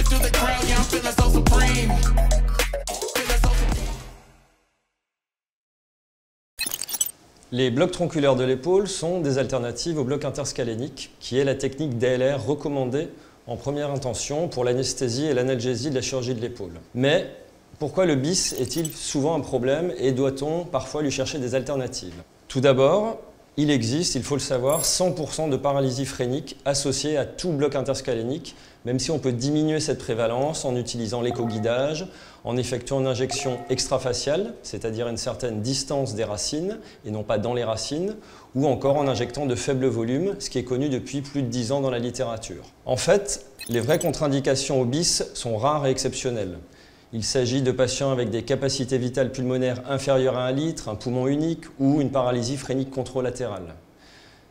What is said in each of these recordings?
through the crowd, yeah, I'm feeling so supreme. Les blocs tronculaires de l'épaule sont des alternatives au bloc interscalénique, qui est la technique DLR recommandée en première intention pour l'anesthésie et l'analgésie de la chirurgie de l'épaule. Mais pourquoi le BIS est-il souvent un problème et doit-on parfois lui chercher des alternatives? Tout d'abord, il existe, il faut le savoir, 100% de paralysie phrénique associée à tout bloc interscalénique, même si on peut diminuer cette prévalence en utilisant l'écoguidage, en effectuant une injection extrafaciale, c'est-à-dire à une certaine distance des racines et non pas dans les racines, ou encore en injectant de faibles volumes, ce qui est connu depuis plus de 10 ans dans la littérature. En fait, les vraies contre-indications au BIS sont rares et exceptionnelles. Il s'agit de patients avec des capacités vitales pulmonaires inférieures à 1 litre, un poumon unique ou une paralysie phrénique contralatérale.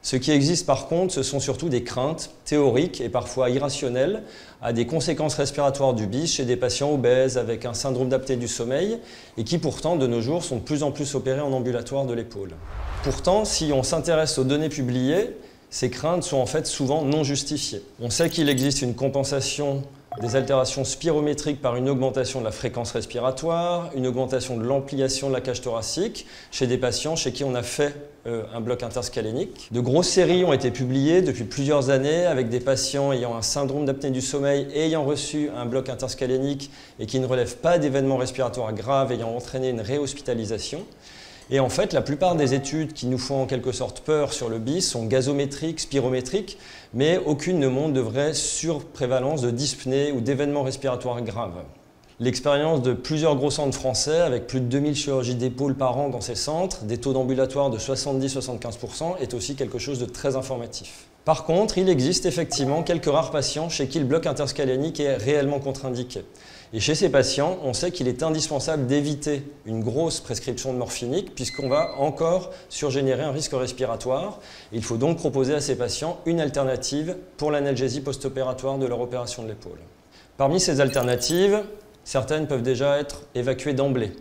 Ce qui existe par contre, ce sont surtout des craintes théoriques et parfois irrationnelles à des conséquences respiratoires du BIS chez des patients obèses avec un syndrome d'apnée du sommeil et qui pourtant de nos jours sont de plus en plus opérés en ambulatoire de l'épaule. Pourtant, si on s'intéresse aux données publiées, ces craintes sont en fait souvent non justifiées. On sait qu'il existe une compensation des altérations spirométriques par une augmentation de la fréquence respiratoire, une augmentation de l'ampliation de la cage thoracique chez des patients chez qui on a fait un bloc interscalénique. De grosses séries ont été publiées depuis plusieurs années avec des patients ayant un syndrome d'apnée du sommeil et ayant reçu un bloc interscalénique et qui ne relèvent pas d'événements respiratoires graves ayant entraîné une réhospitalisation. Et en fait, la plupart des études qui nous font en quelque sorte peur sur le BIS sont gazométriques, spirométriques, mais aucune ne montre de vraie surprévalence de dyspnée ou d'événements respiratoires graves. L'expérience de plusieurs gros centres français, avec plus de 2000 chirurgies d'épaule par an dans ces centres, des taux d'ambulatoire de 70-75%, est aussi quelque chose de très informatif. Par contre, il existe effectivement quelques rares patients chez qui le bloc interscalénique est réellement contre-indiqué. Et chez ces patients, on sait qu'il est indispensable d'éviter une grosse prescription de morphinique puisqu'on va encore surgénérer un risque respiratoire. Il faut donc proposer à ces patients une alternative pour l'analgésie post-opératoire de leur opération de l'épaule. Parmi ces alternatives, certaines peuvent déjà être évacuées d'emblée.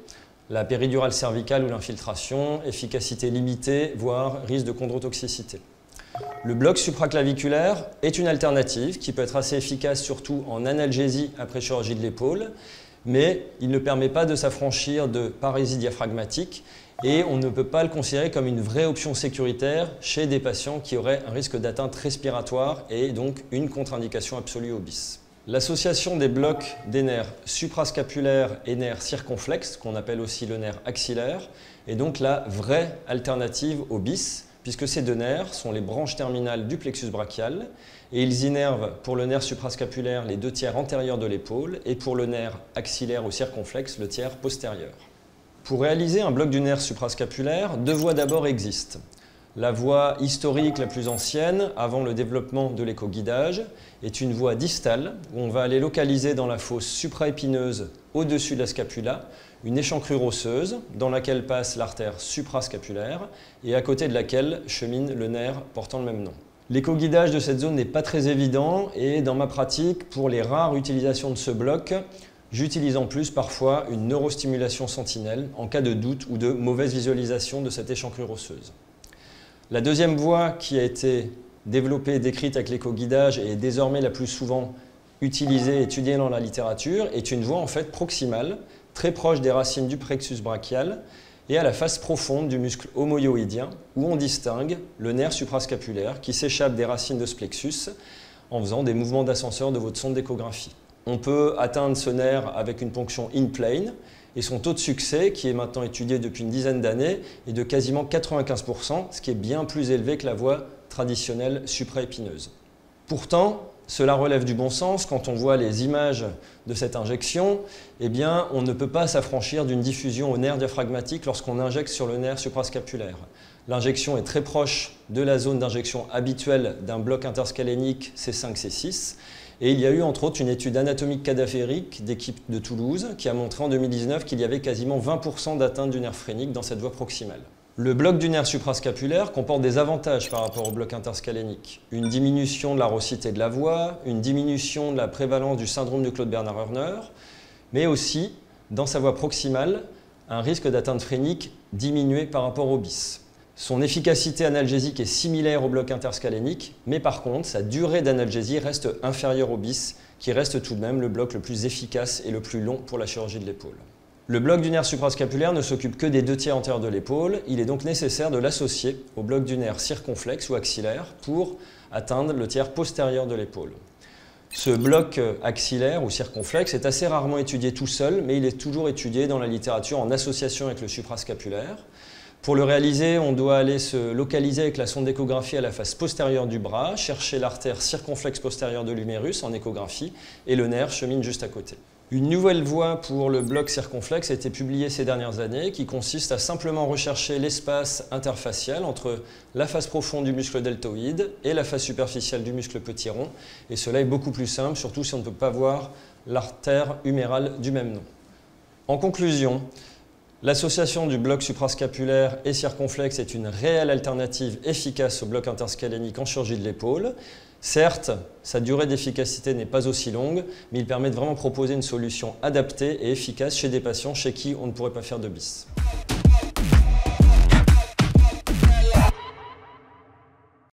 La péridurale cervicale ou l'infiltration, efficacité limitée, voire risque de chondrotoxicité. Le bloc supraclaviculaire est une alternative qui peut être assez efficace surtout en analgésie après chirurgie de l'épaule, mais il ne permet pas de s'affranchir de parésie diaphragmatique et on ne peut pas le considérer comme une vraie option sécuritaire chez des patients qui auraient un risque d'atteinte respiratoire et donc une contre-indication absolue au BIS. L'association des blocs des nerfs suprascapulaires et nerfs circonflexes, qu'on appelle aussi le nerf axillaire, est donc la vraie alternative au BIS, puisque ces deux nerfs sont les branches terminales du plexus brachial et ils innervent pour le nerf suprascapulaire les 2 tiers antérieurs de l'épaule et pour le nerf axillaire ou circonflexe le tiers postérieur. Pour réaliser un bloc du nerf suprascapulaire, 2 voies d'abord existent. La voie historique la plus ancienne, avant le développement de l'écoguidage, est une voie distale où on va aller localiser dans la fosse supraépineuse au-dessus de la scapula une échancrure osseuse dans laquelle passe l'artère suprascapulaire et à côté de laquelle chemine le nerf portant le même nom. L'écoguidage de cette zone n'est pas très évident et dans ma pratique, pour les rares utilisations de ce bloc, j'utilise en plus parfois une neurostimulation sentinelle en cas de doute ou de mauvaise visualisation de cette échancrure osseuse. La deuxième voie qui a été développée et décrite avec l'écoguidage et est désormais la plus souvent utilisée et étudiée dans la littérature est une voie en fait proximale, très proche des racines du plexus brachial et à la face profonde du muscle homoyoïdien où on distingue le nerf suprascapulaire qui s'échappe des racines de ce plexus en faisant des mouvements d'ascenseur de votre sonde d'échographie. On peut atteindre ce nerf avec une ponction in-plane et son taux de succès, qui est maintenant étudié depuis une dizaine d'années, est de quasiment 95%, ce qui est bien plus élevé que la voie traditionnelle supraépineuse. Pourtant, cela relève du bon sens. Quand on voit les images de cette injection, eh bien, on ne peut pas s'affranchir d'une diffusion au nerf diaphragmatique lorsqu'on injecte sur le nerf suprascapulaire. L'injection est très proche de la zone d'injection habituelle d'un bloc interscalénique C5-C6. Et il y a eu entre autres une étude anatomique cadavérique d'équipe de Toulouse qui a montré en 2019 qu'il y avait quasiment 20% d'atteinte du nerf phrénique dans cette voie proximale. Le bloc du nerf suprascapulaire comporte des avantages par rapport au bloc interscalénique. Une diminution de la rossité de la voix, une diminution de la prévalence du syndrome de Claude Bernard-Horner, mais aussi, dans sa voie proximale, un risque d'atteinte phrénique diminué par rapport au BIS. Son efficacité analgésique est similaire au bloc interscalénique, mais par contre, sa durée d'analgésie reste inférieure au BIS, qui reste tout de même le bloc le plus efficace et le plus long pour la chirurgie de l'épaule. Le bloc du nerf suprascapulaire ne s'occupe que des 2 tiers antérieurs de l'épaule. Il est donc nécessaire de l'associer au bloc du nerf circonflexe ou axillaire pour atteindre le tiers postérieur de l'épaule. Ce bloc axillaire ou circonflexe est assez rarement étudié tout seul, mais il est toujours étudié dans la littérature en association avec le suprascapulaire. Pour le réaliser, on doit aller se localiser avec la sonde d'échographie à la face postérieure du bras, chercher l'artère circonflexe postérieure de l'humérus en échographie, et le nerf chemine juste à côté. Une nouvelle voie pour le bloc circonflexe a été publiée ces dernières années qui consiste à simplement rechercher l'espace interfacial entre la face profonde du muscle deltoïde et la face superficielle du muscle petit rond. Et cela est beaucoup plus simple, surtout si on ne peut pas voir l'artère humérale du même nom. En conclusion, l'association du bloc suprascapulaire et circonflexe est une réelle alternative efficace au bloc interscalénique en chirurgie de l'épaule. Certes, sa durée d'efficacité n'est pas aussi longue, mais il permet de vraiment proposer une solution adaptée et efficace chez des patients chez qui on ne pourrait pas faire de bis.